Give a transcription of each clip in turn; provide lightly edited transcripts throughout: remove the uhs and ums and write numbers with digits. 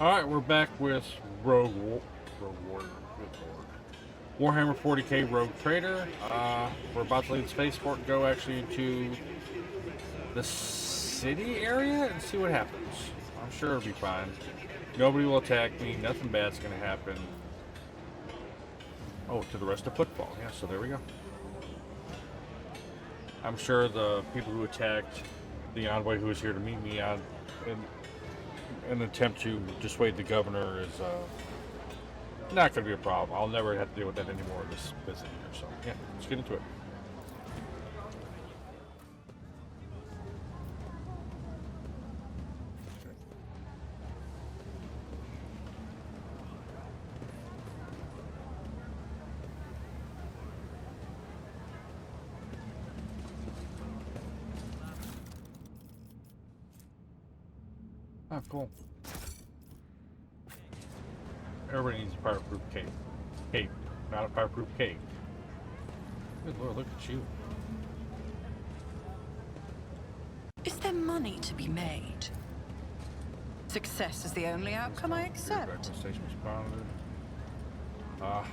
Alright, we're back with Rogue Warrior. Good lord. Warhammer 40k Rogue Trader. We're about to leave the spaceport and go actually into the city area and see what happens. I'm sure it'll be fine. Nobody will attack me. Nothing bad's going to happen. Oh, to the rest of Footfall. Yeah, so there we go. I'm sure the people who attacked the envoy who was here to meet me on an attempt to dissuade the governor is not going to be a problem. I'll never have to deal with that anymore this visit here. So, yeah, let's get into it. Oh, cool. Everybody needs a fireproof cape. Cape, not a fireproof cake. Good lord, look at you. Is there money to be made? Success is the only outcome I accept. Station responded. Ah.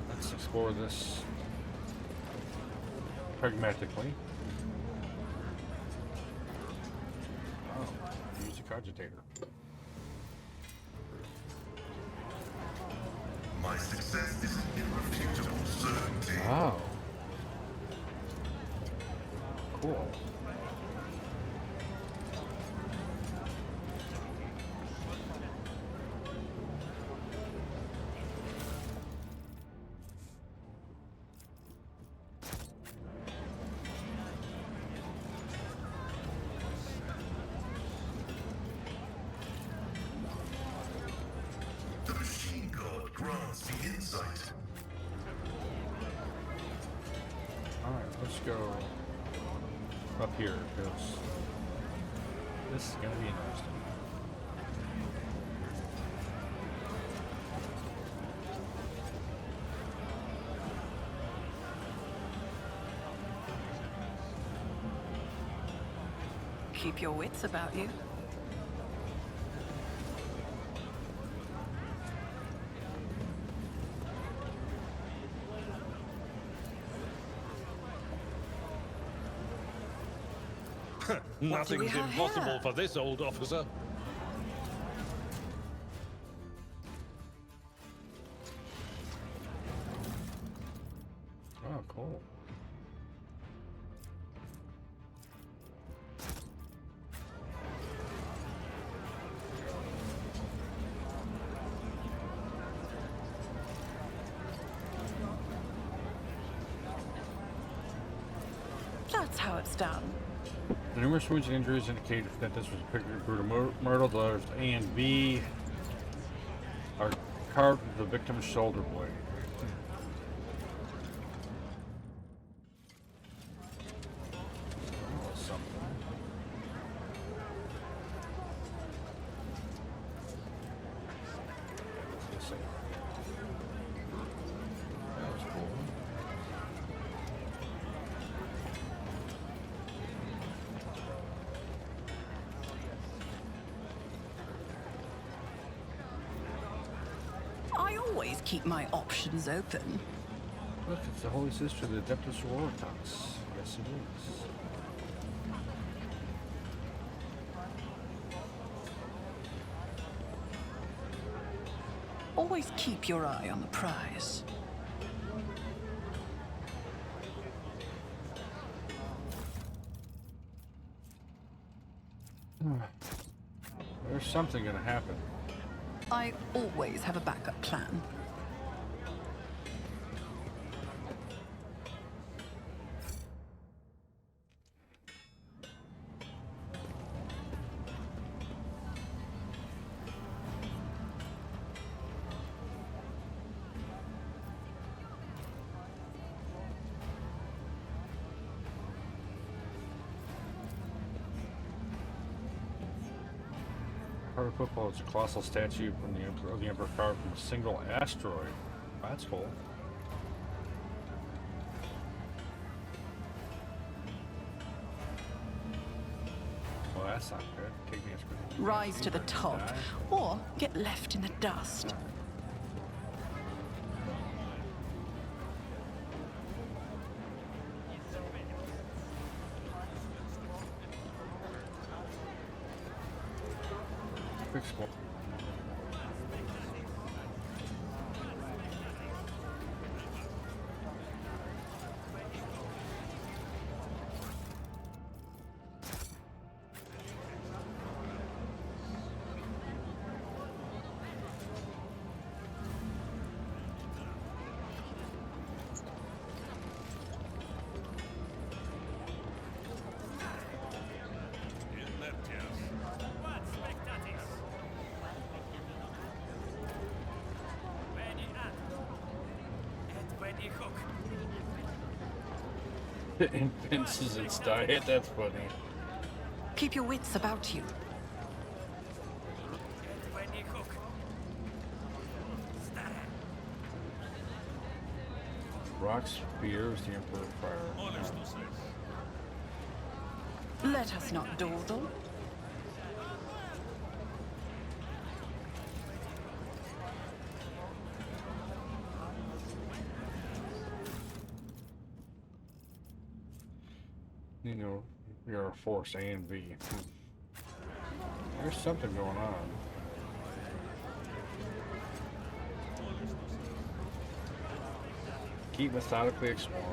Let's explore this pragmatically. Oh, use a cogitator. My success is an irrefutable certainty. Oh. Cool. The machine god grants the insight. Alright, let's go up here, because this is going to be interesting. Keep your wits about you. Nothing's have impossible here? for this old officer. Oh, cool. That's how it's done. The numerous wounds and injuries indicate that this was a particular brutal murder. The letters A and B are carved into the victim's shoulder blade. Oh, something. Let's see. That was cool. I always keep my options open. Look, it's the Holy Sister of the Adeptus Sororitas. Yes, it is. Always keep your eye on the prize. There's something going to happen. I always have a backup plan. Warhammer Footfall is a colossal statue from the Emperor carved from a single asteroid. That's cool. Well, that's not good. Take me as Rise to the top, or get left in the dust. Explore. Fences its diet, that's funny. Keep your wits about you. Rock spears the Emperor fire. Let us not dawdle. You know, we are a force A and B. There's something going on. Keep methodically exploring.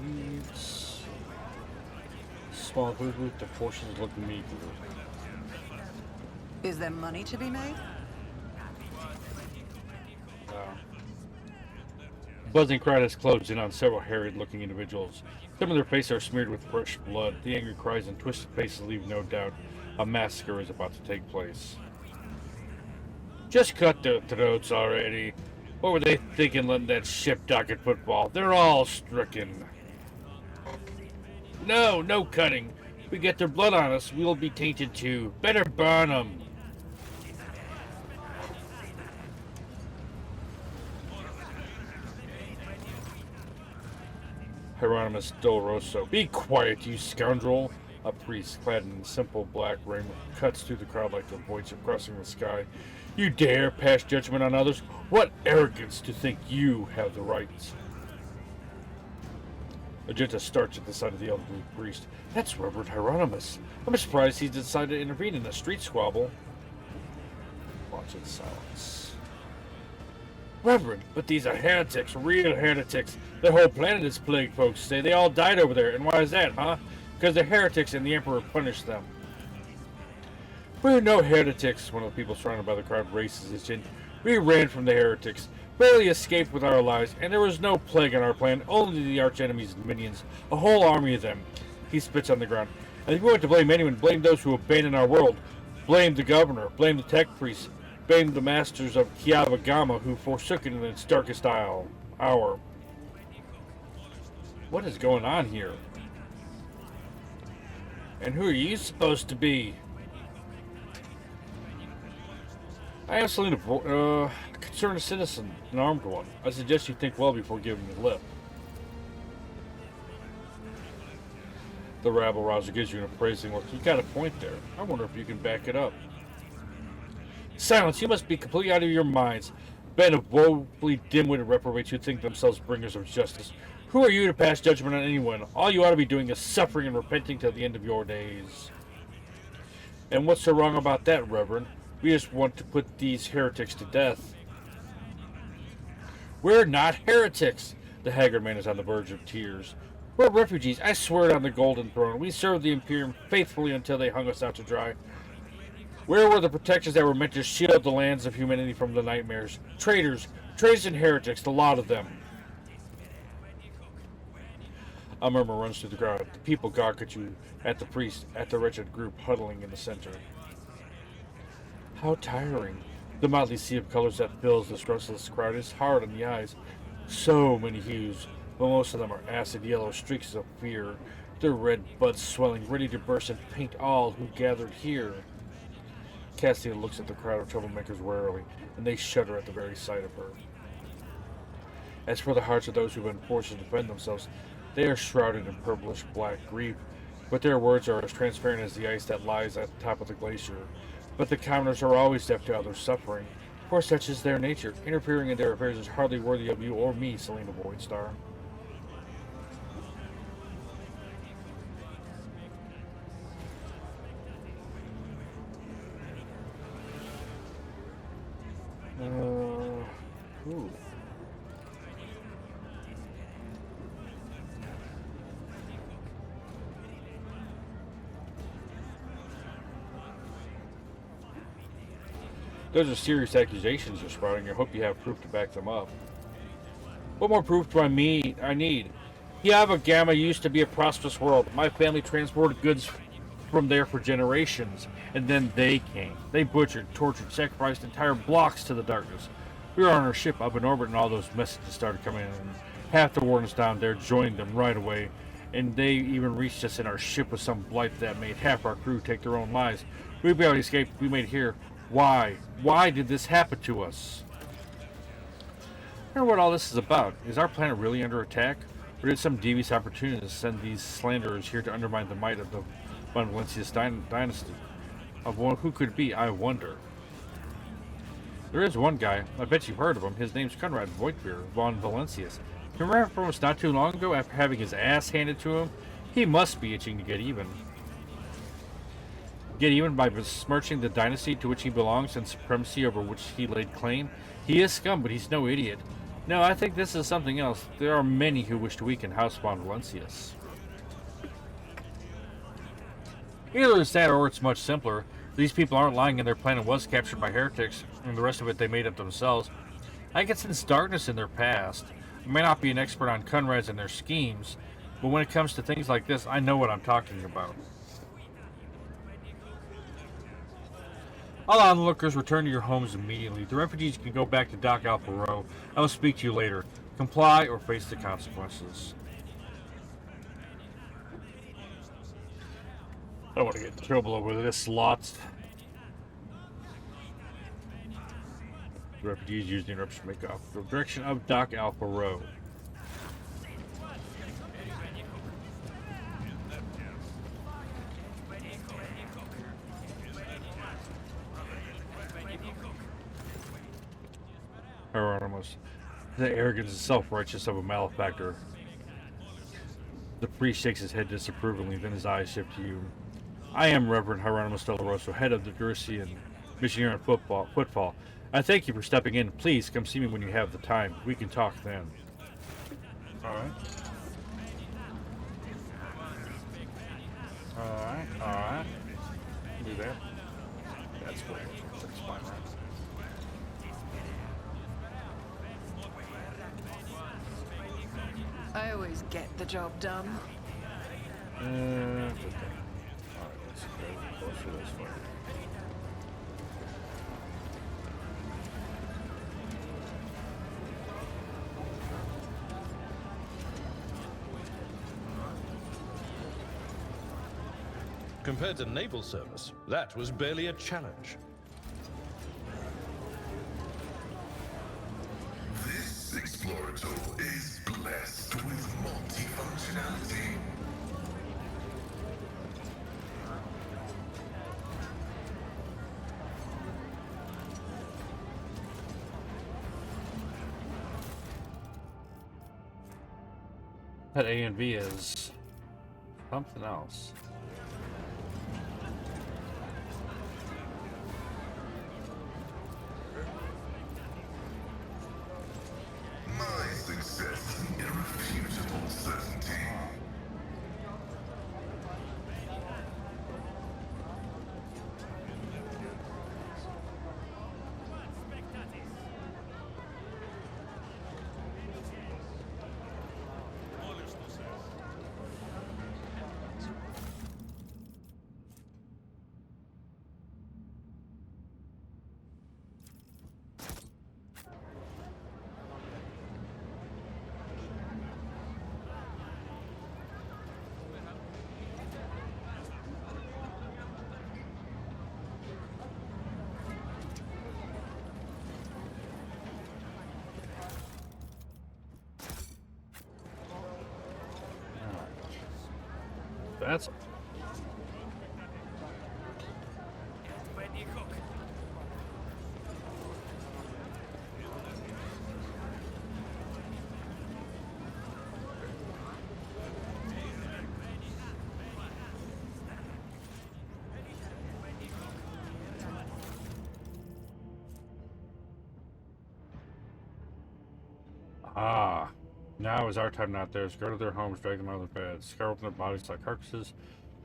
Needs small group. The portions look meager. Is there money to be made? Buzzing crowd has closed in on several harried-looking individuals. Some of their faces are smeared with fresh blood. The angry cries and twisted faces leave no doubt a massacre is about to take place. Just cut their throats already. What were they thinking letting that ship dock at Footfall? They're all stricken. No, no cutting. If we get their blood on us, we'll be tainted too. Better burn them. Hieronymus Doloroso. Be quiet, you scoundrel! A priest clad in simple black raiment cuts through the crowd like the voice of crossing the sky. You dare pass judgment on others? What arrogance to think you have the rights! Magenta starts at the side of the elderly priest. That's Reverend Hieronymus. I'm surprised he's decided to intervene in a street squabble. Watch in silence. Reverend, but these are heretics, real heretics. The whole planet is plagued, folks say. They all died over there. And why is that, huh? Because they're heretics and the Emperor punished them. We're no heretics, one of the people surrounded by the crowd races his chin. We ran from the heretics, barely escaped with our lives, and there was no plague on our planet, only the archenemy's minions, a whole army of them. He spits on the ground. And if you want to blame anyone, blame those who abandoned our world. Blame the governor, blame the tech priests, blame the masters of Kiavagama who forsook it in its darkest hour. What is going on here? And who are you supposed to be? I am Selena, a concerned citizen, an armed one. I suggest you think well before giving me lip. The rabble-rouser gives you an appraising look. You got a point there. I wonder if you can back it up. Silence! You must be completely out of your minds. Band of woefully dim-witted reprobates who think themselves bringers of justice. Who are you to pass judgment on anyone? All you ought to be doing is suffering and repenting till the end of your days. And what's so wrong about that, Reverend? We just want to put these heretics to death. We're not heretics! The haggard man is on the verge of tears. We're refugees. I swear it on the Golden Throne. We served the Imperium faithfully until they hung us out to dry. Where were the protections that were meant to shield the lands of humanity from the nightmares? Traitors and heretics, the lot of them. A murmur runs through the crowd. The people gawk at you, at the priest, at the wretched group huddling in the center. How tiring. The motley sea of colors that fills this restless crowd is hard on the eyes. So many hues, but most of them are acid yellow streaks of fear, their red buds swelling, ready to burst and paint all who gathered here. Cassia looks at the crowd of troublemakers warily, and they shudder at the very sight of her. As for the hearts of those who have been forced to defend themselves, they are shrouded in purplish black grief, but their words are as transparent as the ice that lies at the top of the glacier. But the commoners are always deaf to others' suffering, for such is their nature. Interfering in their affairs is hardly worthy of you or me, Selena Voidstar. Ooh. Those are serious accusations you're sprouting. I hope you have proof to back them up. What more proof do I need? Yava Gamma used to be a prosperous world. My family transported goods from there for generations, and then they came. They butchered, tortured, sacrificed entire blocks to the darkness. We were on our ship up in orbit, and all those messages started coming in. And half the wardens down there joined them right away, and they even reached us in our ship with some blight that made half our crew take their own lives. We barely escaped. We made it here. Why? Why did this happen to us? I wonder what all this is about. Is our planet really under attack? Or did some devious opportunists send these slanderers here to undermine the might of the von Valencius dynasty? Of one who could be, I wonder. There is one guy. I bet you've heard of him. His name's Conrad Voigtbeer von Valencius. Remember from us not too long ago after having his ass handed to him? He must be itching to get even. Get even by besmirching the dynasty to which he belongs and supremacy over which he laid claim? He is scum, but he's no idiot. No, I think this is something else. There are many who wish to weaken House von Valencius. Either it's that or it's much simpler. These people aren't lying and their planet was captured by heretics, and the rest of it they made up themselves. I can sense darkness in their past. I may not be an expert on Conrads and their schemes, but when it comes to things like this, I know what I'm talking about. All onlookers, return to your homes immediately. The refugees can go back to Dock Alpha Row. I will speak to you later. Comply or face the consequences. I don't want to get in trouble over this lot. The refugees use the interruption to make off the direction of Dock Alpha Row. Hieronymus. The arrogance and self-righteous of a malefactor. The priest shakes his head disapprovingly, then his eyes shift to you. I am Reverend Hieronymus Doloroso, head of the Drusian Missionary on Footfall. I thank you for stepping in. Please come see me when you have the time. We can talk then. Alright. Alright. Do that. That's cool. That's fine, right? I always get the job done. Okay. Alright, let's go closer this way. Compared to naval service, that was barely a challenge. This explorator is blessed with multifunctionality. That A and B is something else. My success is an irrefutable certainty. That's ah. Now is our time, not theirs. Go to their homes, drag them out of their beds, scar open their bodies like carcasses.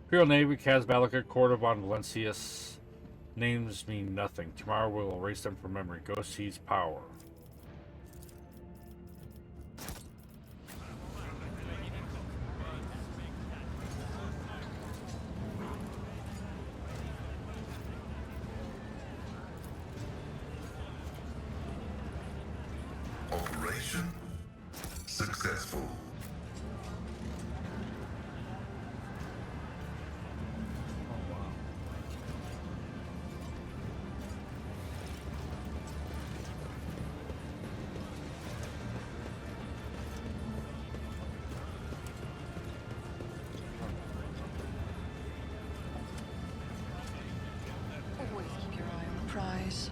Imperial Navy, Casbalica, Cordovan, Valencius. Names mean nothing. Tomorrow we'll erase them from memory. Go seize power. Operation successful. Always keep your eye on the prize.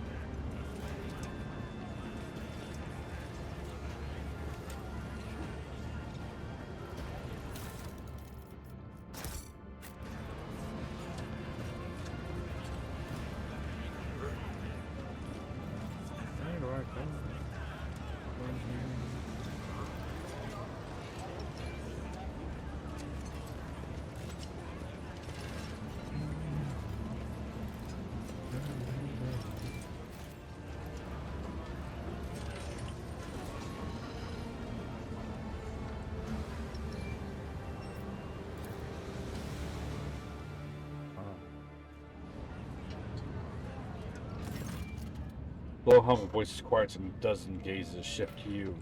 Low hum of voices quiets and a dozen gazes shift to you.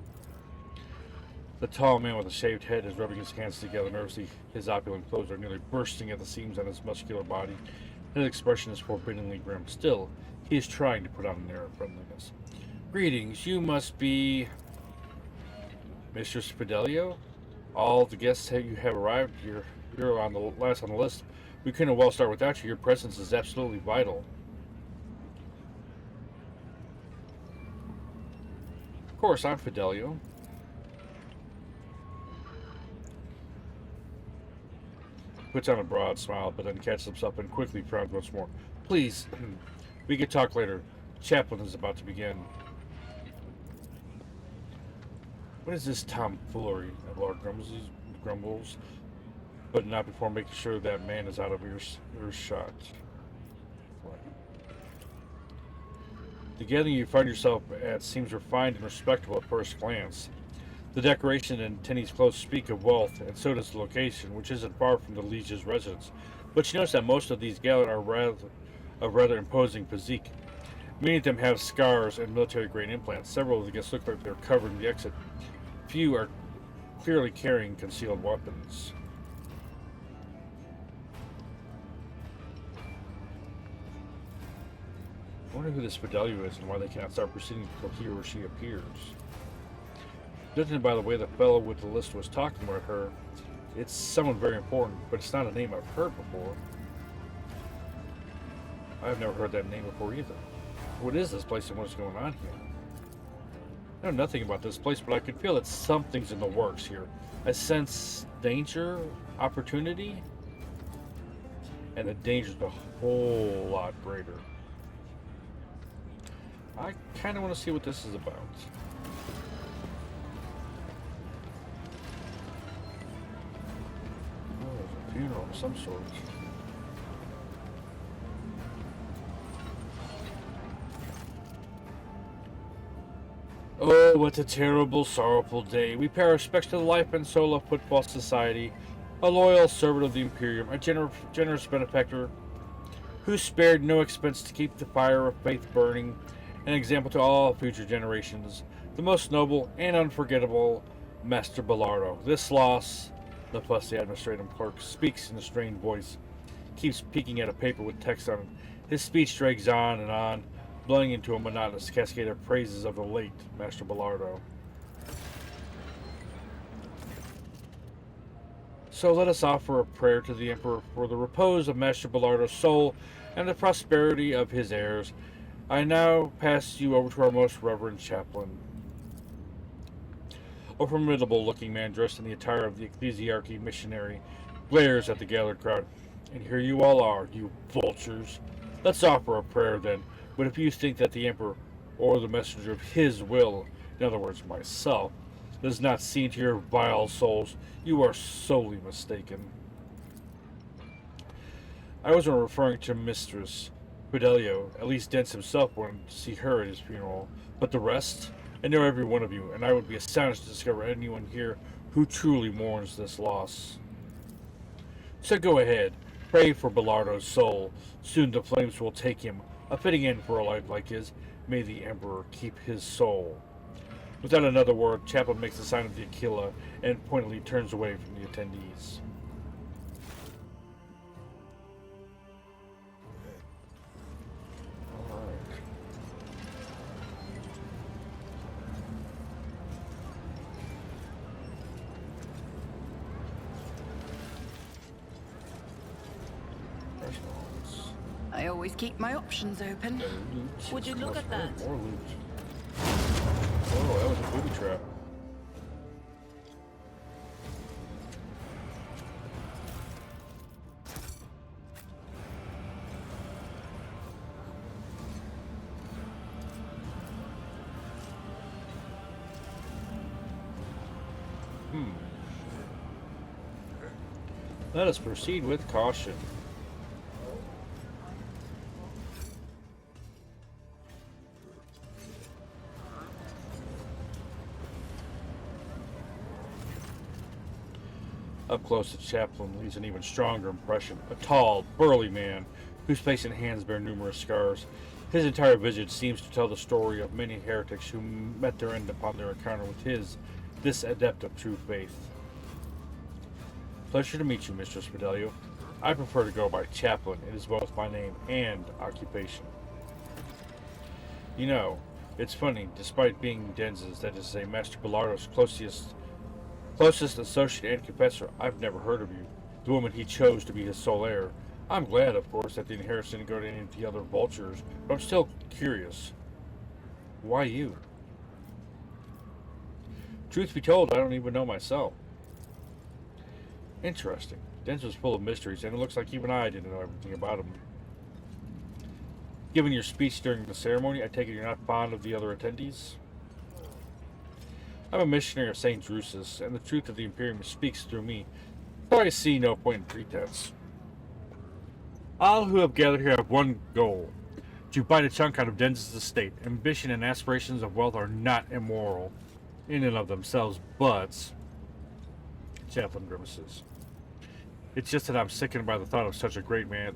The tall man with a shaved head is rubbing his hands together nervously. His opulent clothes are nearly bursting at the seams on his muscular body. His expression is forbiddingly grim. Still, he is trying to put on an air of friendliness. Greetings, you must be Mr. Fidelio? All the guests you have arrived. You're on the last on the list. We couldn't well start without you. Your presence is absolutely vital. Of course, I'm Fidelio. Puts on a broad smile, but then catches himself and quickly frowns once more. Please, we can talk later. Chaplain is about to begin. What is this tomfoolery? Lord grumbles, but not before making sure that man is out of earshot. The gathering you find yourself at seems refined and respectable at first glance. The decoration and Tenny's clothes speak of wealth, and so does the location, which isn't far from the liege's residence. But you notice that most of these galley are rather imposing physique. Many of them have scars and military-grade implants. Several of the guests look like they're covering the exit. Few are clearly carrying concealed weapons. I wonder who this Fidelio is and why they cannot start proceeding until he or she appears. Judging by the way the fellow with the list was talking about her, it's someone very important, but it's not a name I've heard before. I've never heard that name before either. What is this place and what is going on here? I know nothing about this place, but I can feel that something's in the works here. I sense danger, opportunity, and the danger's a whole lot greater. I kind of want to see what this is about. Oh, there's a funeral of some sort. Oh, what a terrible, sorrowful day. We pay our respects to the life and soul of Footfall Society, a loyal servant of the Imperium, a generous benefactor who spared no expense to keep the fire of faith burning, an example to all future generations, the most noble and unforgettable Master Bellardo. This loss, the fussy administrative clerk speaks in a strained voice, keeps peeking at a paper with text on it. His speech drags on and on, blowing into a monotonous cascade of praises of the late Master Bellardo. So let us offer a prayer to the Emperor for the repose of Master Bellardo's soul and the prosperity of his heirs. I now pass you over to our most reverend chaplain. A formidable-looking man dressed in the attire of the ecclesiarchy missionary glares at the gathered crowd. And here you all are, you vultures. Let's offer a prayer then. But if you think that the Emperor, or the messenger of his will, in other words, myself, does not see into your vile souls, you are sorely mistaken. I wasn't referring to Mistress Fidelio. At least Dents himself wanted to see her at his funeral. But the rest? I know every one of you, and I would be astonished to discover anyone here who truly mourns this loss. So go ahead, pray for Bellardo's soul. Soon the flames will take him. A fitting end for a life like his. May the Emperor keep his soul. Without another word, Chaplain makes the sign of the Aquila and pointedly turns away from the attendees. I always keep my options open. Would you look at that? More loot. Oh, that was a booby trap. Let us proceed with caution. Up close, the chaplain leaves an even stronger impression. A tall, burly man, whose face and hands bear numerous scars. His entire visage seems to tell the story of many heretics who met their end upon their encounter with this adept of true faith. Pleasure to meet you, Mistress Fidelio. I prefer to go by chaplain. It is both my name and occupation. You know, it's funny, despite being Denz's, that is to say, Master Bellardo's closest associate and confessor, I've never heard of you. The woman he chose to be his sole heir. I'm glad, of course, that the inheritance didn't go to any of the other vultures, but I'm still curious. Why you? Truth be told, I don't even know myself. Interesting. Denz was full of mysteries, and it looks like even I didn't know everything about him. Given your speech during the ceremony, I take it you're not fond of the other attendees? I'm a missionary of St. Drusus, and the truth of the Imperium speaks through me, though I see no point in pretense. All who have gathered here have one goal, to bite a chunk out of Denz's estate. Ambition and aspirations of wealth are not immoral in and of themselves, but... Chaplain grimaces. It's just that I'm sickened by the thought of such a great man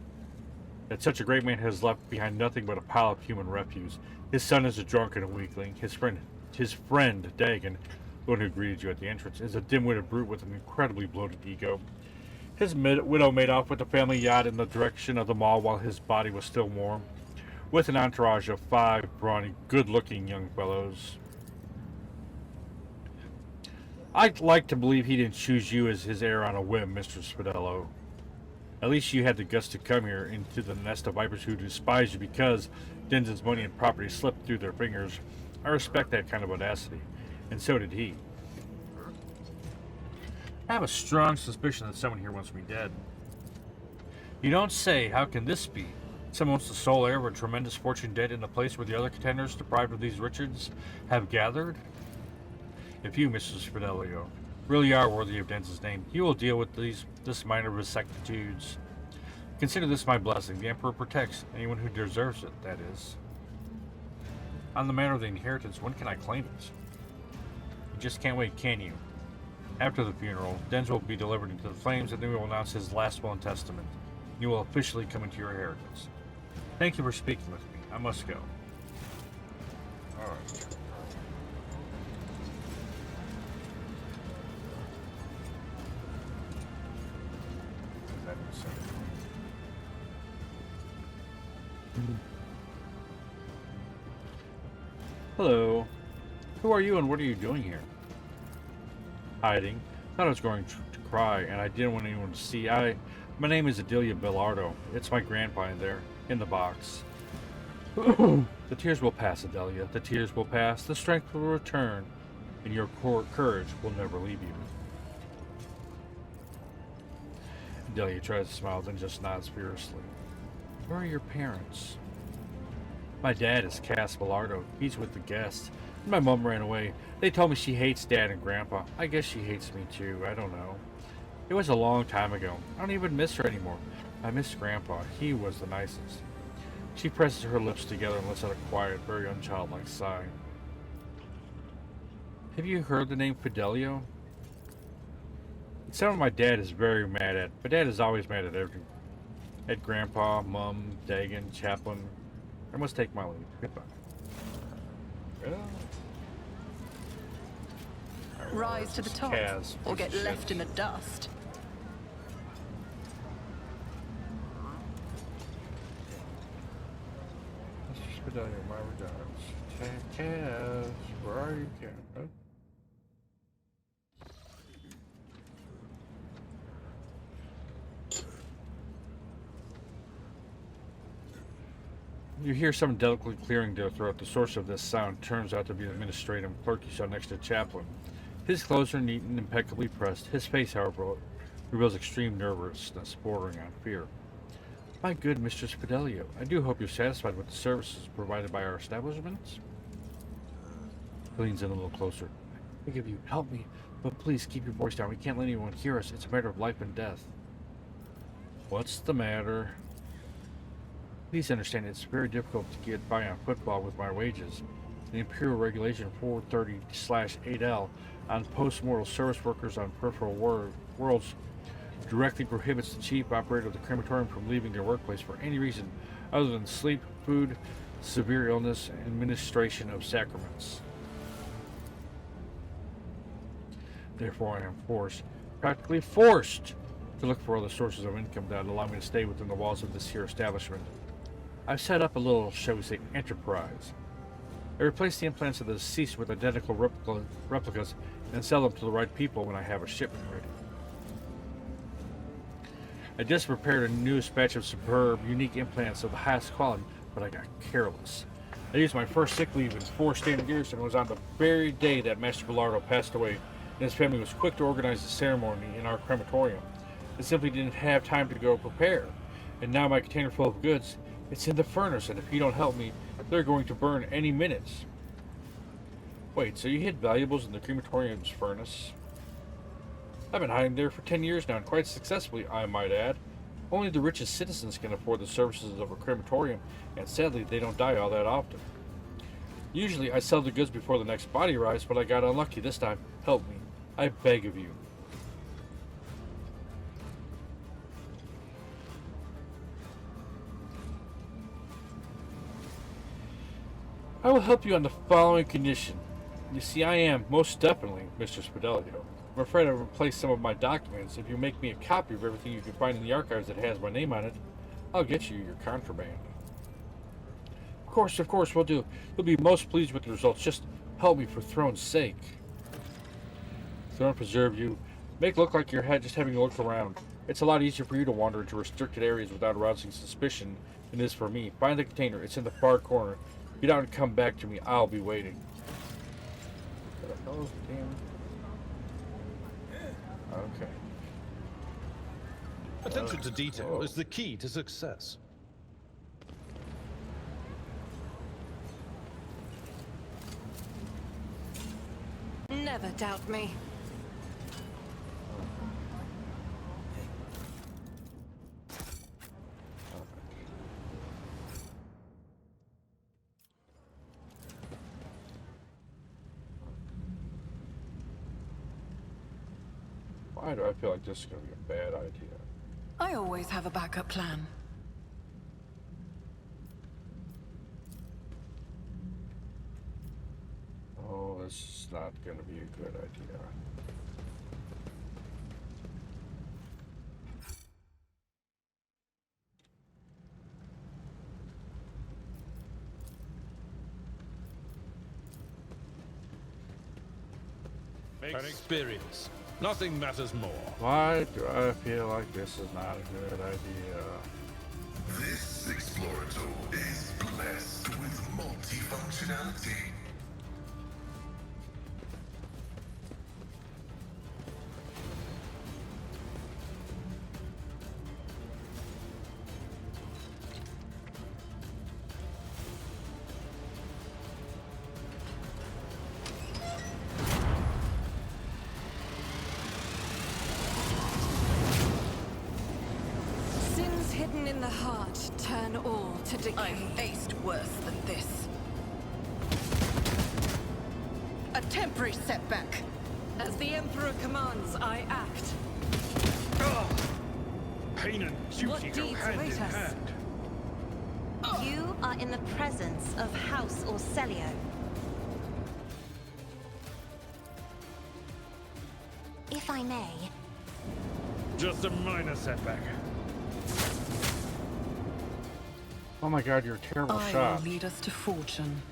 has left behind nothing but a pile of human refuse. His son is a drunk and a weakling. His friend, Dagon, the one who greeted you at the entrance, is a dim-witted brute with an incredibly bloated ego. His widow made off with the family yacht in the direction of the mall while his body was still warm, with an entourage of 5 brawny, good-looking young fellows. I'd like to believe he didn't choose you as his heir on a whim, Mistress Fidelio. At least you had the guts to come here into the nest of vipers who despise you because Denzin's money and property slipped through their fingers. I respect that kind of audacity, and so did he. I have a strong suspicion that someone here wants me dead. You don't say. How can this be? Someone wants the sole heir of a tremendous fortune dead in a place where the other contenders, deprived of these riches, have gathered? If you, Mrs. Fidelio, really are worthy of Denz's name, you will deal with this minor vicissitudes. Consider this my blessing. The Emperor protects anyone who deserves it, that is. On the matter of the inheritance, when can I claim it? You just can't wait, can you? After the funeral, Denz will be delivered into the flames, and then we will announce his last will and testament. You will officially come into your inheritance. Thank you for speaking with me. I must go. Alright. Hello. Who are you and what are you doing here? Hiding. Thought I was going to cry, and I didn't want anyone to see. My name is Adelia Bellardo. It's my grandpa in there, in the box. The tears will pass, Adelia. The tears will pass. The strength will return, and your courage will never leave you. Adelia tries to smile, then just nods fiercely. Where are your parents? My dad is Cass Bellardo. He's with the guests. My mom ran away. They told me she hates Dad and Grandpa. I guess she hates me too. I don't know. It was a long time ago. I don't even miss her anymore. I miss Grandpa. He was the nicest. She presses her lips together and lets out a quiet, very unchildlike sigh. Have you heard the name Fidelio? It's something my dad is very mad at. My dad is always mad at everything. At Grandpa, Mum, Dagan, Chaplain. I must take my leave. Goodbye. Rise to the top, Kaz, or get shit. left in the dust. Mr. Fidelio, my regards. Kaz, where are you, Kaz? Oh. You hear someone delicately clearing their throat. The source of this sound turns out to be the administrative clerk you saw next to Chaplain. His clothes are neat and impeccably pressed. His face, however, reveals extreme nervousness bordering on fear. My good Mistress Fidelio, I do hope you're satisfied with the services provided by our establishment. He leans in a little closer. I beg of you, help me, but please keep your voice down. We can't let anyone hear us. It's a matter of life and death. What's the matter? Please understand it's very difficult to get by on football with my wages. The Imperial Regulation 430/8L on post-mortal service workers on peripheral worlds directly prohibits the chief operator of the crematorium from leaving their workplace for any reason other than sleep, food, severe illness, and administration of sacraments. Therefore, I am practically forced, to look for other sources of income that allow me to stay within the walls of this here establishment. I've set up a little, shall we say, enterprise. I replace the implants of the deceased with identical replicas and sell them to the right people when I have a shipment ready. I just prepared a newest batch of superb, unique implants of the highest quality, but I got careless. I used my first sick leave in 4 standard years, and it was on the very day that Master Bellardo passed away, and his family was quick to organize the ceremony in our crematorium. I simply didn't have time to go prepare, and now my container full of goods, it's in the furnace, and if you don't help me, they're going to burn any minute. Wait, so you hid valuables in the crematorium's furnace? I've been hiding there for 10 years now, and quite successfully, I might add. Only the richest citizens can afford the services of a crematorium, and sadly, they don't die all that often. Usually, I sell the goods before the next body arrives, but I got unlucky this time. Help me. I beg of you. I will help you on the following condition. You see, I am, most definitely, Mistress Fidelio. I'm afraid I've replaced some of my documents. If you make me a copy of everything you can find in the archives that has my name on it, I'll get you your contraband. Of course, we'll do. You'll be most pleased with the results. Just help me for Throne's sake. Throne preserve you. Make it look like you're just having a look around. It's a lot easier for you to wander into restricted areas without arousing suspicion than it is for me. Find the container. It's in the far corner. Get out and come back to me. I'll be waiting. Okay. Attention to detail is the key to success. Never doubt me. Why do I feel like this is going to be a bad idea? I always have a backup plan. Oh, this is not going to be a good idea. An experience. Nothing matters more. Why do I feel like this is not a good idea? This Explorator is blessed with multifunctionality. Sins hidden in the heart turn all to decay. I've faced worse than this. A temporary setback. As the Emperor commands, I act. Pain and What duty go deeds hand await in us? hand. You are in the presence of House Orcelio. If I may, Just a minor setback. Oh my god, you're a terrible I shot. will lead us to fortune.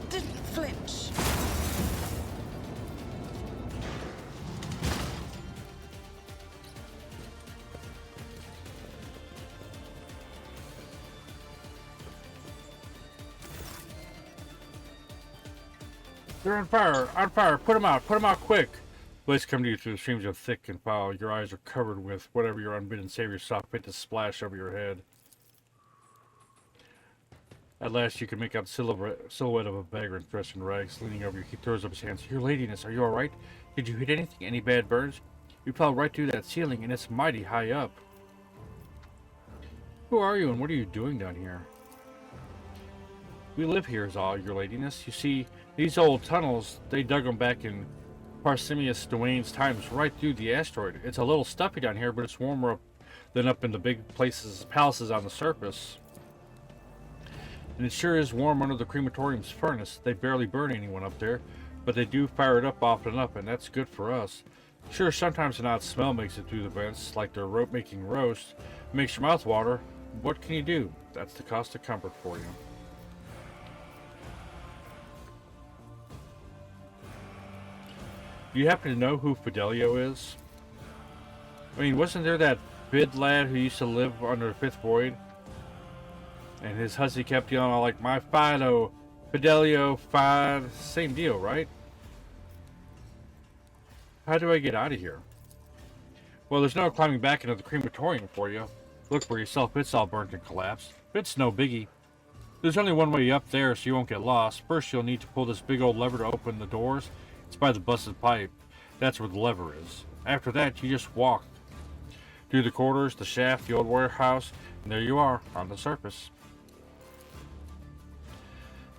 Didn't flinch. They're on fire! On fire! Put them out! Put them out quick! Blaze come to you through the streams of thick and foul. Your eyes are covered with whatever your unbidden savior saw fit to splash over your head. At last you can make out the silhouette of a vagrant dressed in rags leaning over you. He throws up his hands. Your ladiness, are you alright? Did you hit anything? Any bad burns? You fell right through that ceiling and it's mighty high up. Who are you and what are you doing down here? We live here is all, your ladiness. You see, these old tunnels, they dug them back in Parsimius Dwayne's times right through the asteroid. It's a little stuffy down here, but it's warmer up than up in the big palaces on the surface. And it sure is warm under the crematorium's furnace. They barely burn anyone up there, but they do fire it up often enough, and that's good for us. Sure, sometimes an odd smell makes it through the vents, like they're making roast. It makes your mouth water. What can you do? That's the cost of comfort for you. Do you happen to know who Fidelio is? I mean, wasn't there that bid lad who used to live under the fifth void? And his hussy kept yelling all like, my Fido, Fidelio, Fide, same deal, right? How do I get out of here? Well, there's no climbing back into the crematorium for you. Look for yourself, it's all burnt and collapsed. It's no biggie. There's only one way up there so you won't get lost. First you'll need to pull this big old lever to open the doors. It's by the busted pipe. That's where the lever is. After that, you just walk through the corridors, the shaft, the old warehouse, and there you are, on the surface.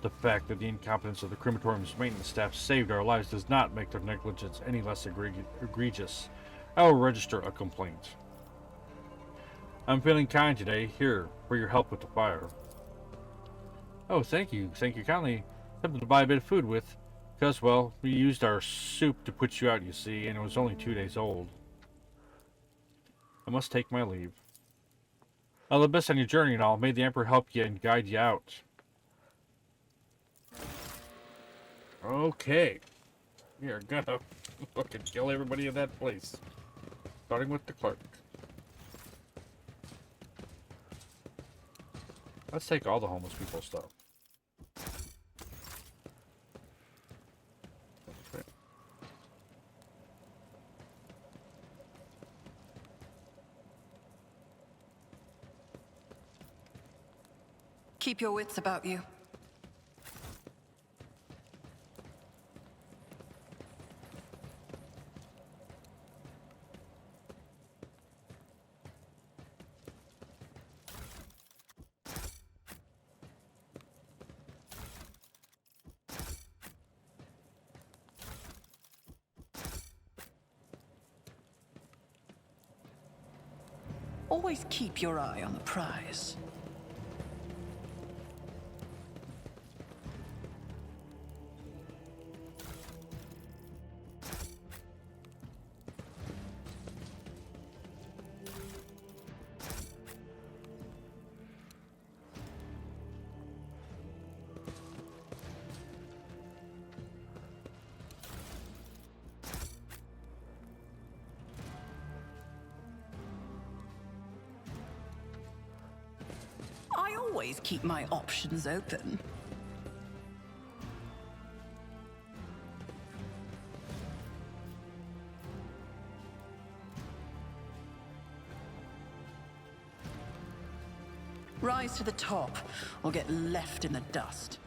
The fact that the incompetence of the crematorium's maintenance staff saved our lives does not make their negligence any less egregious. I will register a complaint. I'm feeling kind today. Here, for your help with the fire. Oh, thank you. Thank you kindly. Something to buy a bit of food with. Because, well, we used our soup to put you out, you see, and it was only 2 days old. I must take my leave. All the best on your journey and all. May the Emperor help you and guide you out. Okay. We are gonna fucking kill everybody in that place. Starting with the clerk. Let's take all the homeless people's stuff. Keep your wits about you. Always keep your eye on the prize. always keep my options open. Rise to the top, or get left in the dust.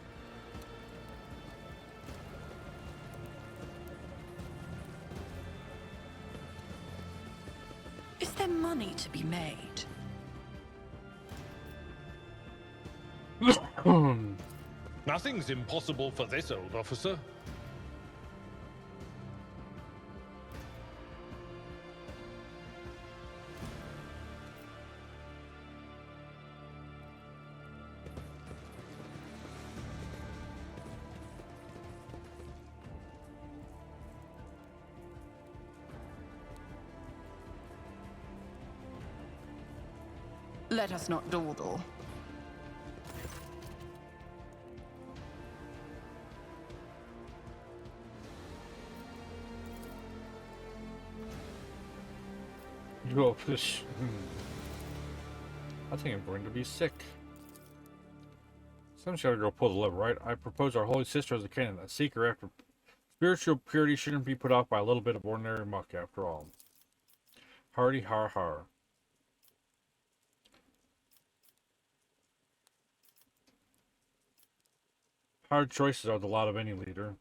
Is there money to be made? Nothing's impossible for this old officer. Let us not dawdle. Go fish. I think I'm going to be sick. Someone's gotta go pull the lever, right? I propose our holy sister as a candidate. A seeker after spiritual purity shouldn't be put off by a little bit of ordinary muck, after all. Hardy har har. Hard choices are the lot of any leader.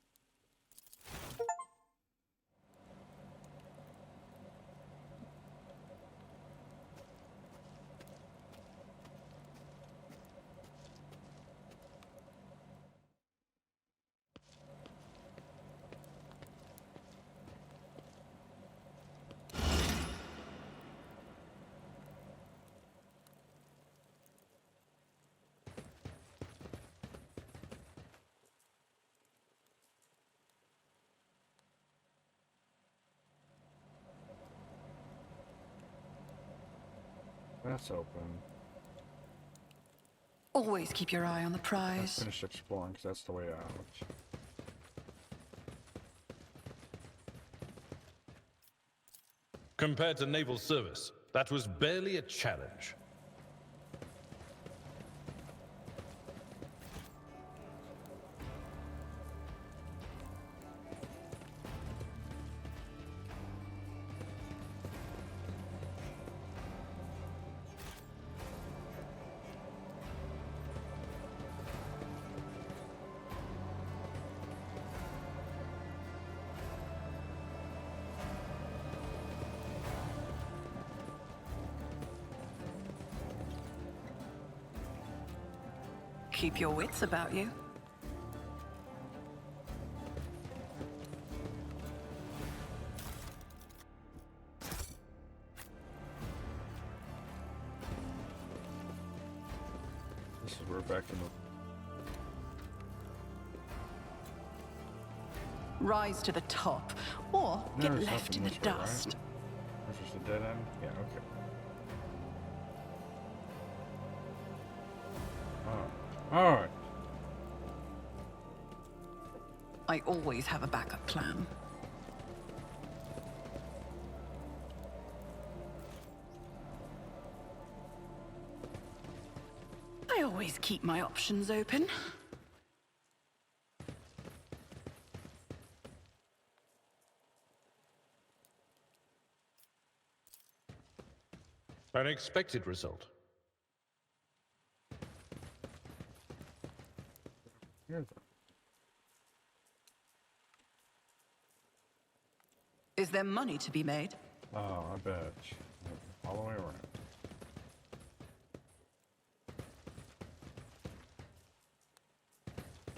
That's open. Always keep your eye on the Let's prize. finish exploring, because that's the way out. Compared to naval service, that was barely a challenge. Keep your wits about you. This is where we're back in the... Rise to the top, or get There's left in something the this way, right? dust. This is the dead end? Yeah, okay. Alright. I always have a backup plan. I always keep my options open. An expected result. Here's Is there money to be made? Oh, I bet. All the way around.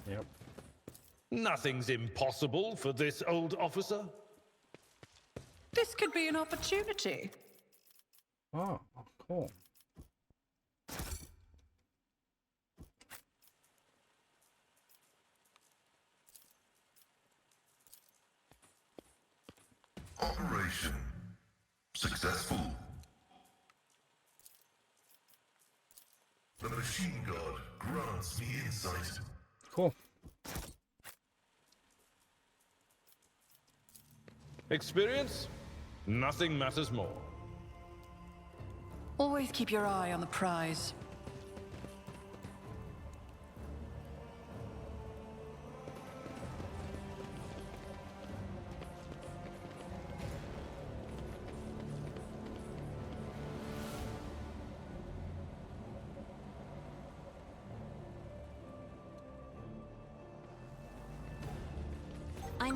Yep. Nothing's impossible for this old officer. This could be an opportunity. Oh, cool. Operation successful. The machine god grants me insight. Cool. Experience? Nothing matters more. Always keep your eye on the prize.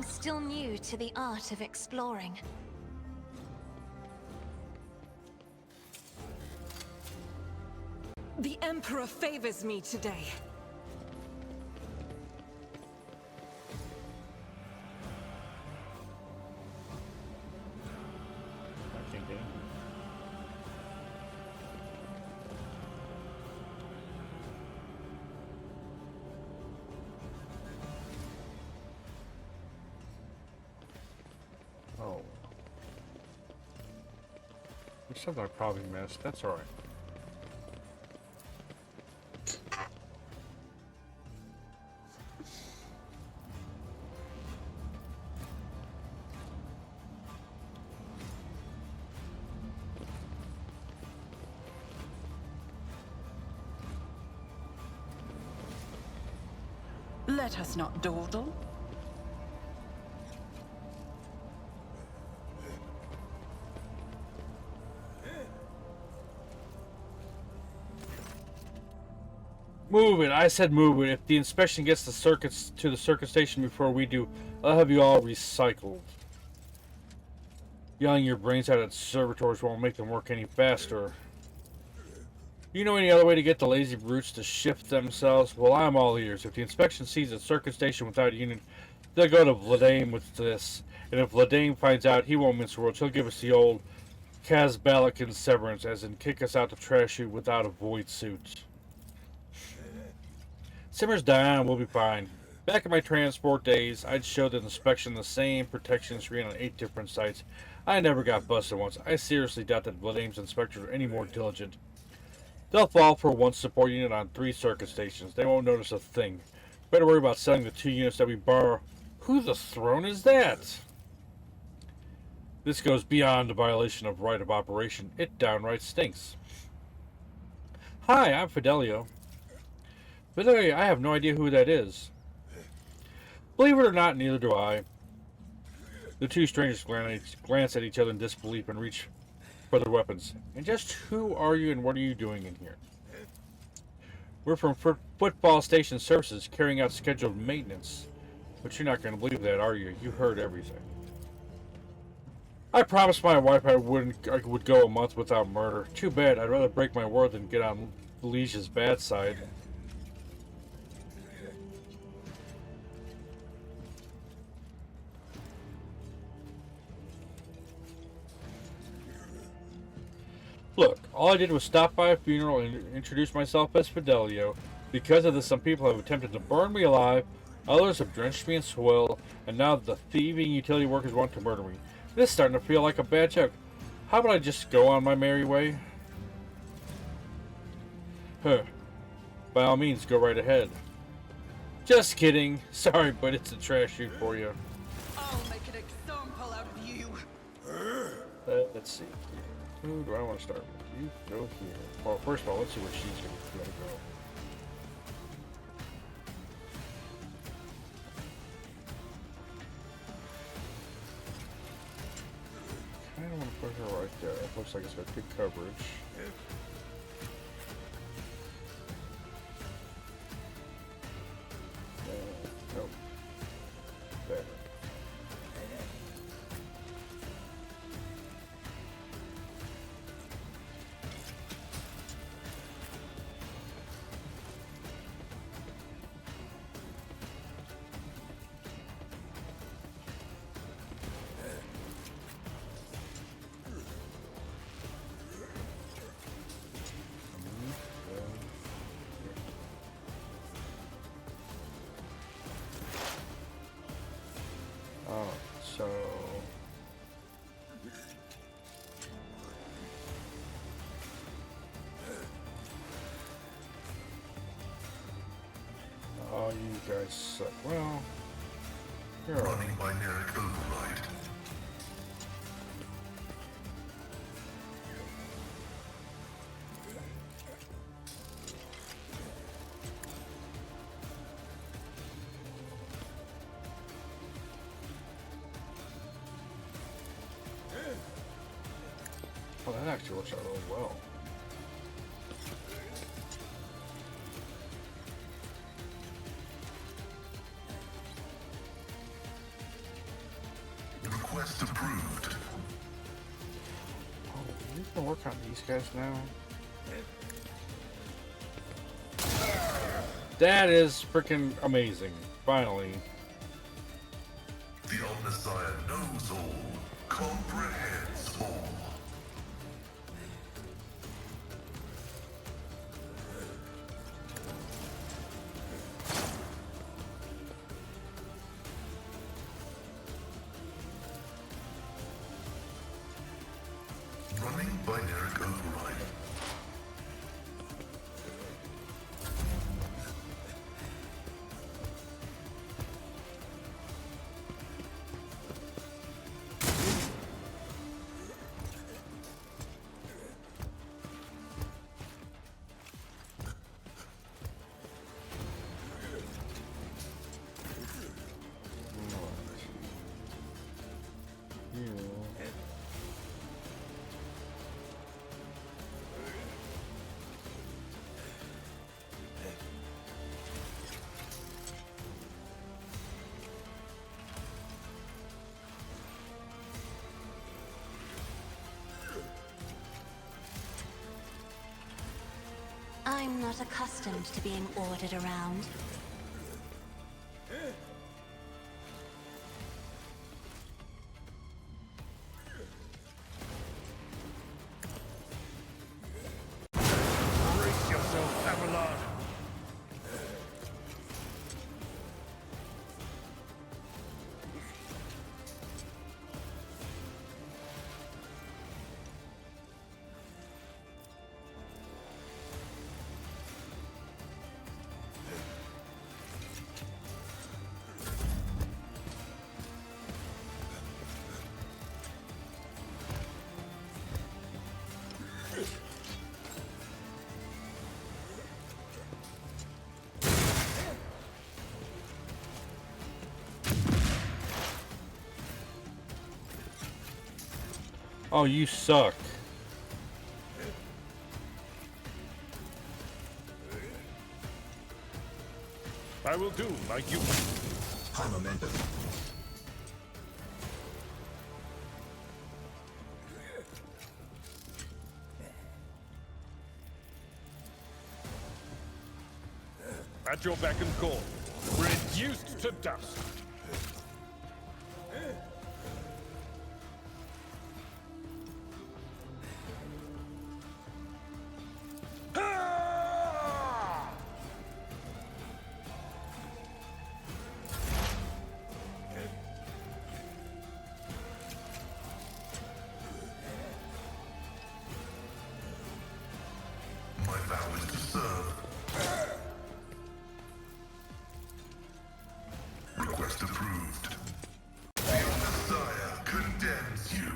I'm still new to the art of exploring. The Emperor favors me today. I can't get in. Oh. There's something I probably missed. That's alright. Let us not dawdle. Move it! I said move it. If the inspection gets the circuits to the circuit station before we do, I'll have you all recycled. Yelling your brains out at servitors won't make them work any faster. You know any other way to get the lazy brutes to shift themselves? Well, I'm all ears. If the inspection sees a circuit station without a unit, they'll go to Vladane with this. And if Vladane finds out, he won't mince words. He'll give us the old Kazbalakan severance, as in kick us out the trash chute without a void suit. Simmers down, we'll be fine. Back in my transport days, I'd show the inspection the same protection screen on 8 different sites. I never got busted once. I seriously doubt that Vladane's inspectors are any more diligent. They'll fall for one support unit on 3 circuit stations. They won't notice a thing. Better worry about selling the 2 units that we borrow. Who the throne is that? This goes beyond the violation of right of operation. It downright stinks. Hi, I'm Fidelio. Fidelio, I have no idea who that is. Believe it or not, neither do I. The 2 strangers glance at each other in disbelief and reach for their weapons. And just who are you and what are you doing in here? We're from Footfall Station Services, carrying out scheduled maintenance. But you're not going to believe that, are you? You heard everything. I promised my wife I would go a month without murder. Too bad. I'd rather break my word than get on Legion's bad side. Look, all I did was stop by a funeral and introduce myself as Fidelio. Because of this, some people have attempted to burn me alive, others have drenched me in soil, and now the thieving utility workers want to murder me. This is starting to feel like a bad joke. How about I just go on my merry way? Huh. By all means, go right ahead. Just kidding. Sorry, but it's a trash chute for you. I'll make an example out of you. Let's see. Who do I want to start with? You go here. Well, first of all, let's see where she's going to go. I kind of want to put her right there. It looks like it's got good coverage. Nope. There. So oh, you guys suck. Well, you're all right. Running binaric override. Oh, that actually works out really well. Request approved. Oh, we can work on these guys now. That is freaking amazing. Finally. The Omnissiah knows all, comprehends all. Running binary override. I'm not accustomed to being ordered around. Brace yourself, Avalon. Oh, you suck. I will do like you. High momentum. At your beck and call. Reduced to dust. My vow is to serve. Request approved. The Messiah condemns you.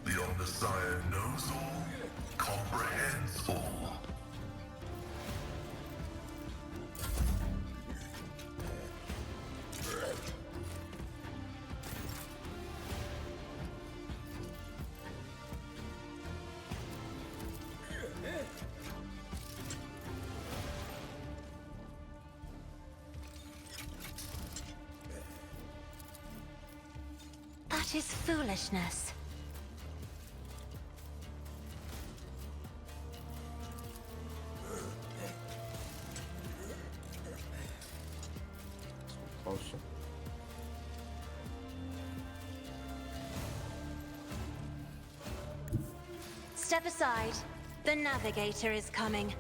The Omnissiah knows all, comprehends all. That is foolishness. Closer. Step aside. The navigator is coming.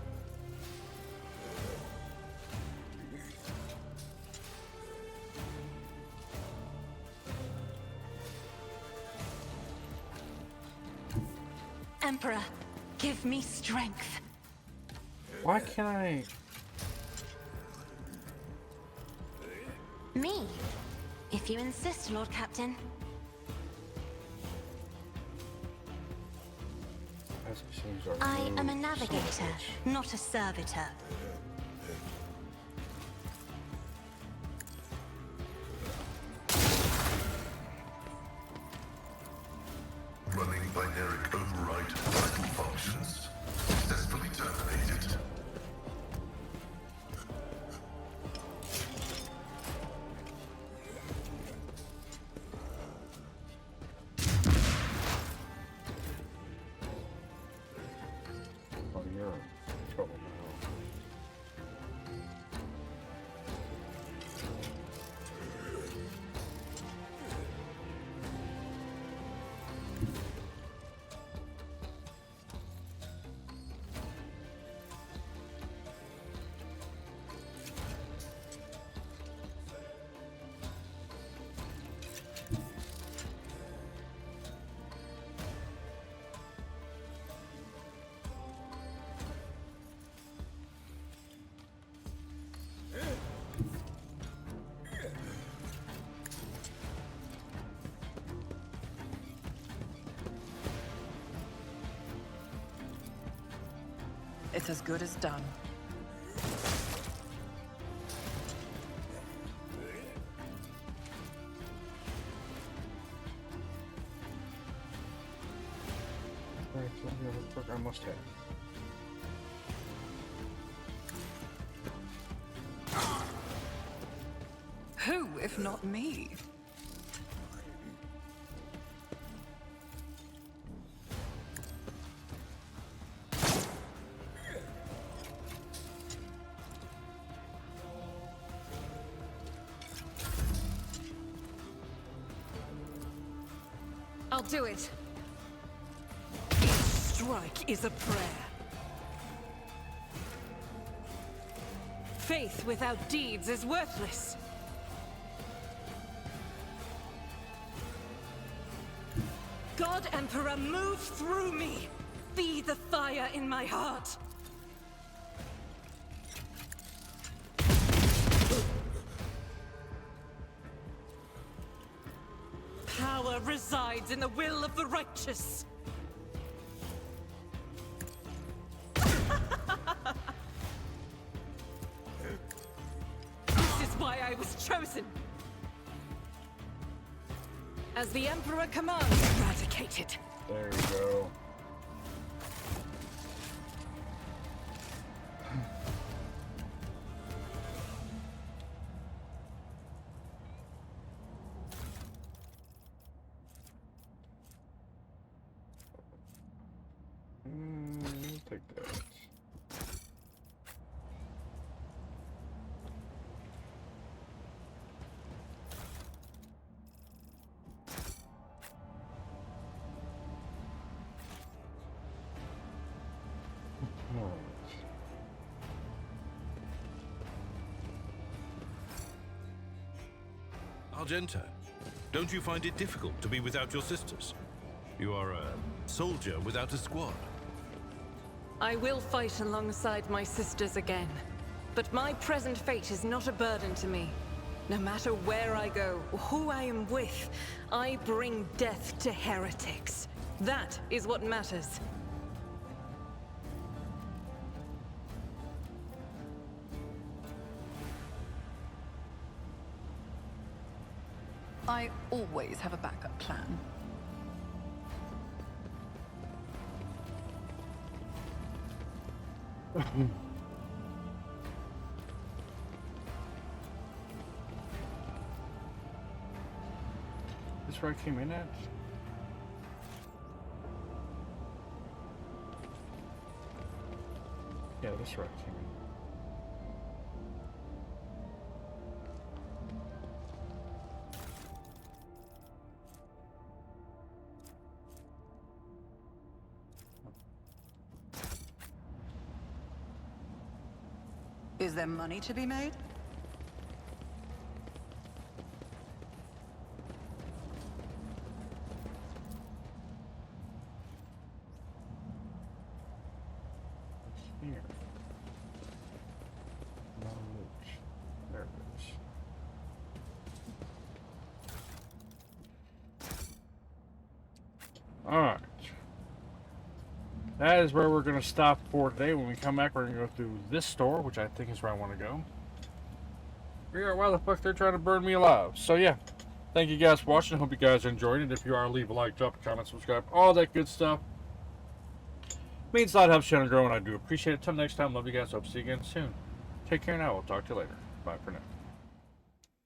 Emperor, give me strength. Why can't I? Me? If you insist, Lord Captain. I am a navigator, not a servitor. Running binary override vital functions successfully terminated. It's as good as done. Right, so the book I must have. Who, if not me? I'll do it. Each strike is a prayer. Faith without deeds is worthless. God Emperor, move through me! Be the fire in my heart! Power resides in the will of the righteous. This is why I was chosen. As the Emperor commands, eradicated. There we go. I'll take that. Argenta, don't you find it difficult to be without your sisters? You are a soldier without a squad. I will fight alongside my sisters again. But my present fate is not a burden to me. No matter where I go, or who I am with, I bring death to heretics. That is what matters. I always have a backup plan. This where I came in at? Yeah, this is where I came in. Is there money to be made? Here. Knowledge. There it is. Alright. That is where we're going to stop for today. When we come back, we're going to go through this store, which I think is where I want to go. Figure out why the fuck they're trying to burn me alive. So yeah, thank you guys for watching. Hope you guys enjoyed it. If you are, leave a like, drop a comment, subscribe, all that good stuff. Means a lot, helps the channel grow, and I do appreciate it. Till next time, love you guys. Hope to see you again soon. Take care now. We'll talk to you later. Bye for now.